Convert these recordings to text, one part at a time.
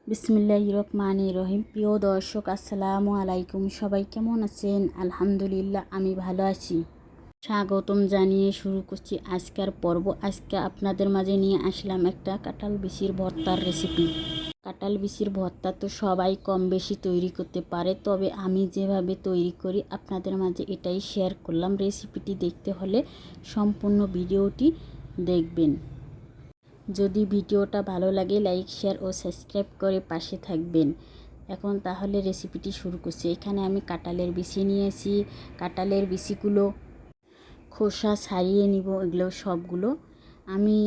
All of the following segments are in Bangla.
বিসমিল্লাহির রহমানির রহিম। প্রিয় দর্শক, আসসালামু আলাইকুম। সবাই কেমন আছেন? আলহামদুলিল্লাহ, আমি ভালো আছি। স্বাগতম জানিয়ে শুরু করছি আজকের পর্ব। আজকে আপনাদের মাঝে নিয়ে আসলাম একটা কাঁঠাল বিচির ভর্তার রেসিপি। কাঁঠাল বিচির ভর্তা তো সবাই কম বেশি তৈরি করতে পারে, তবে আমি যেভাবে তৈরি করি আপনাদের মাঝে এটাই শেয়ার করলাম। রেসিপিটি দেখতে হলে সম্পূর্ণ ভিডিওটি দেখবেন। যদি ভিডিওটা ভালো লাগে লাইক, শেয়ার ও সাবস্ক্রাইব করে পাশে থাকবেন। এখন তাহলে রেসিপিটি শুরু করছি। এখানে আমি কাঁঠালের বিচি নিয়েছি। কাঁঠালের বিচিগুলো খোসা ছাড়িয়ে নিব। এগুলো সবগুলো আমি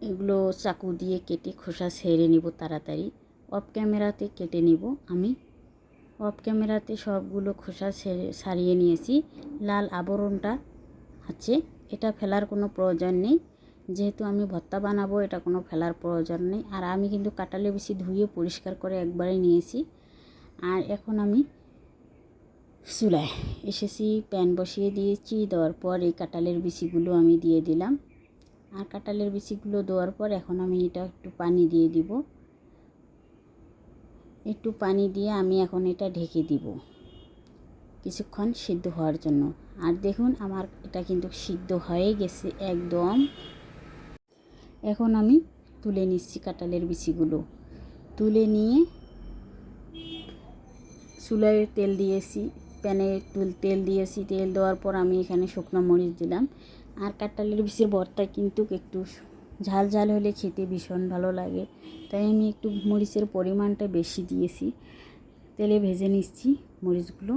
এগুলো চাকু দিয়ে কেটে খোসা ছেড়ে নিব তাড়াতাড়ি। অফ ক্যামেরাতে কেটে নিব। আমি অফ ক্যামেরাতে সবগুলো খোসা ছাড়িয়ে নিয়েছি। লাল আবরণটা আছে, এটা ফেলার কোনো প্রয়োজন নেই। যেহেতু আমি ভর্তা বানাবো, এটা কোনো ফেলার প্রয়োজন নেই। আর আমি কিন্তু কাঁঠালের বিচি ধুয়ে পরিষ্কার করে একবারে নিয়েছি। আর এখন আমি চুলায় এসেছি, প্যান বসিয়ে দিয়েছি। দেওয়ার পর এই কাঁঠালের বিচিগুলো আমি দিয়ে দিলাম। আর কাঁঠালের বিচিগুলো দেওয়ার পর এখন আমি এটা একটু পানি দিয়ে দিব। একটু পানি দিয়ে আমি এখন এটা ঢেকে দিব কিছুক্ষণ সিদ্ধ হওয়ার জন্য। আর দেখুন আমার এটা কিন্তু সিদ্ধ হয়ে গেছে একদম। এখন আমি তুলে নিচ্ছি কাঁঠালের বিচিগুলো। তুলে নিয়ে চুলায় তেল দিয়েছি, প্যানে তেল দিয়েছি। তেল দেওয়ার পর আমি এখানে শুকনো মরিচ দিলাম। আর কাঁঠালের বিচির ভর্তা কিন্তু একটু ঝাল ঝাল হলে খেতে ভীষণ ভালো লাগে, তাই আমি একটু মরিচের পরিমাণটা বেশি দিয়েছি। তেলে ভেজে নিচ্ছি মরিচগুলো।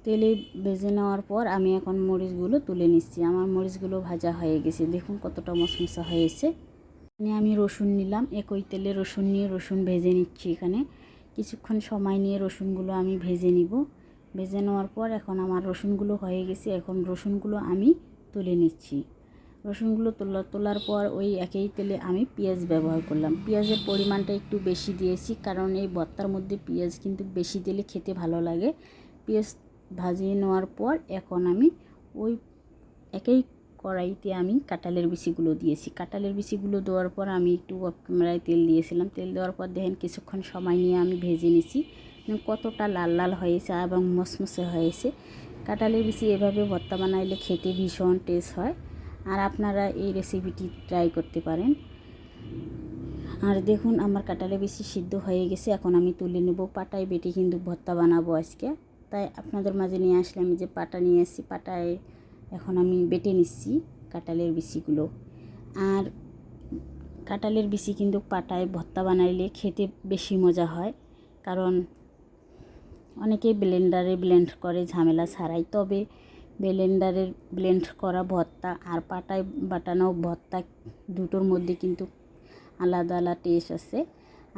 তেলে ভেজে নেওয়ার পর আমি এখন মরিচগুলো তুলে নিচ্ছি। আমার মরিচগুলো ভাজা হয়ে গেছে, দেখুন কতটা মশমশা হয়েছে। এখানে আমি রসুন নিলাম, একই তেলে রসুন নিয়ে রসুন ভেজে নিচ্ছি। এখানে কিছুক্ষণ সময় নিয়ে রসুনগুলো আমি ভেজে নিব। ভেজে নেওয়ার পর এখন আমার রসুনগুলো হয়ে গেছে। এখন রসুনগুলো আমি তুলে নিচ্ছি। রসুনগুলো তোলার পর ওই একই তেলে আমি পেঁয়াজ ব্যবহার করলাম। পেঁয়াজের পরিমাণটা একটু বেশি দিয়েছি, কারণ এই ভর্তার মধ্যে পেঁয়াজ কিন্তু বেশি দিলে খেতে ভালো লাগে। পেঁয়াজ ভাজিয়ে নেওয়ার পর এখন আমি ওই একই কড়াইতে আমি কাঁঠালের বিচিগুলো দিয়েছি। কাঁঠালের বিচিগুলো দেওয়ার পর আমি একটু অফ ক্যামেরায় তেল দিয়েছিলাম। তেল দেওয়ার পর দেখেন কিছুক্ষণ সময় নিয়ে আমি ভেজে নিছি। কতটা লাল লাল হয়েছে এবং মসমসে হয়েছে। কাঁঠালের বিচি এভাবে ভর্তা বানাইলে খেতে ভীষণ টেস্ট হয়। আর আপনারা এই রেসিপিটি ট্রাই করতে পারেন। আর দেখুন আমার কাঁঠালের বিচি সিদ্ধ হয়ে গেছে। এখন আমি তুলে নেব। পাটায় বেটে কিন্তু ভর্তা বানাবো আজকে, তাই আপনাদের মাঝে নিয়ে আসলাম। যে পাটা নিয়ে এসেছি, পাটায় এখন আমি বেটে নিচ্ছি কাঁঠালের বিচিগুলো। আর কাঁঠালের বিচি কিন্তু পাটায় ভর্তা বানাইলে খেতে বেশি মজা হয়, কারণ অনেকে ব্লেন্ডারে ব্লেন্ড করে ঝামেলা ছাড়াই। তবে ব্লেন্ডারের ব্লেন্ড করা ভর্তা আর পাটায় বাটানো ভর্তা দুটোর মধ্যে কিন্তু আলাদা আলাদা টেস্ট আছে।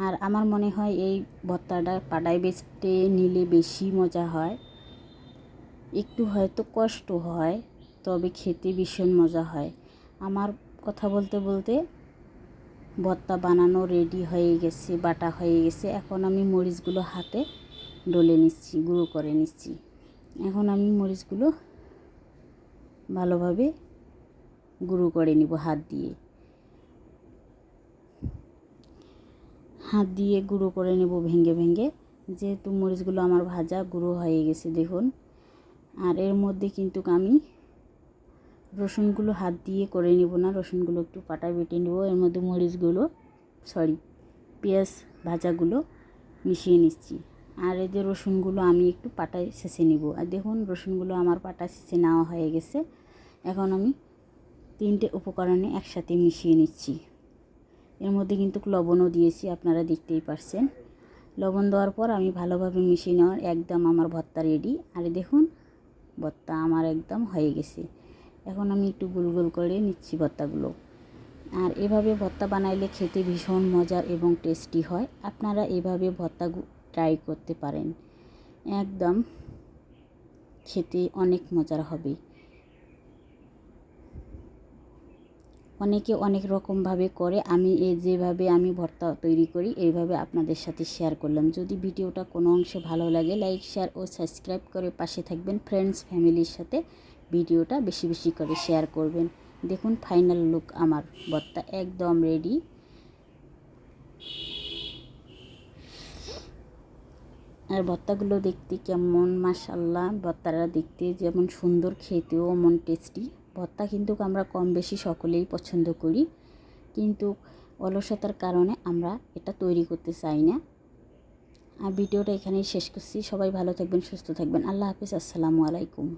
আর আমার মনে হয় এই ভর্তাটা পাটায় বেটে নিলে বেশি মজা হয়। একটু হয়তো কষ্ট হয়, তবে খেতে ভীষণ মজা হয়। আমার কথা বলতে বলতে ভর্তা বানানো রেডি হয়ে গেছে, বাটা হয়ে গেছে। এখন আমি মরিচগুলো হাতে ডলে নিচ্ছি, গুঁড়ো করে নিচ্ছি। এখন আমি মরিচগুলো ভালোভাবে গুঁড়ো করে নিব হাত দিয়ে গুঁড়ো করে নেব ভেঙে ভেঙে। যেহেতু মরিচগুলো আমার ভাজা গুঁড়ো হয়ে গেছে দেখুন। আর এর মধ্যে কিন্তু আমি রসুনগুলো হাত দিয়ে করে নেব না, রসুনগুলো একটু পাটায় বেটে নেব। এর মধ্যে পেঁয়াজ ভাজাগুলো মিশিয়ে নিচ্ছি। আর এই যে রসুনগুলো আমি একটু পাটায় ছেঁচে নিব। আর দেখুন রসুনগুলো আমার পাটায় ছেঁচে নেওয়া হয়ে গেছে। এখন আমি তিনটে উপকরণে একসাথে মিশিয়ে নিচ্ছি। এর মধ্যে কিন্তু লবণও দিয়েছি, আপনারা দেখতেই পারছেন। লবণ দেওয়ার পর আমি ভালোভাবে মিশিয়ে নেওয়ার একদম আমার ভর্তা রেডি। আর দেখুন ভর্তা আমার একদম হয়ে গেছে। এখন আমি একটু গোল গোল করে নিচ্ছি ভর্তাগুলো। আর এভাবে ভর্তা বানাইলে খেতে ভীষণ মজার এবং টেস্টি হয়। আপনারা এভাবে ভর্তা ট্রাই করতে পারেন, একদম খেতে অনেক মজার হবে। অনেকে অনেক রকমভাবে করে, আমি যেভাবে আমি ভর্তা তৈরি করি এইভাবে আপনাদের সাথে শেয়ার করলাম। যদি ভিডিওটা কোনো অংশে ভালো লাগে লাইক, শেয়ার ও সাবস্ক্রাইব করে পাশে থাকবেন। ফ্রেন্ডস ফ্যামিলির সাথে ভিডিওটা বেশি বেশি করে শেয়ার করবেন। দেখুন ফাইনাল লুক, আমার ভর্তা একদম রেডি। আর ভর্তাগুলো দেখতে কেমন, মাশাআল্লাহ, ভর্তাটা দেখতে যেমন সুন্দর, খেতেও মন টেস্টি। ভর্তা কিন্তু আমরা কম বেশি সকলেই পছন্দ করি, কিন্তু অলসতার কারণে আমরা এটা তৈরি করতে চাই না। আর ভিডিওটা এখানেই শেষ করছি। সবাই ভালো থাকবেন, সুস্থ থাকবেন। আল্লাহ হাফিজ, আসসালামু আলাইকুম।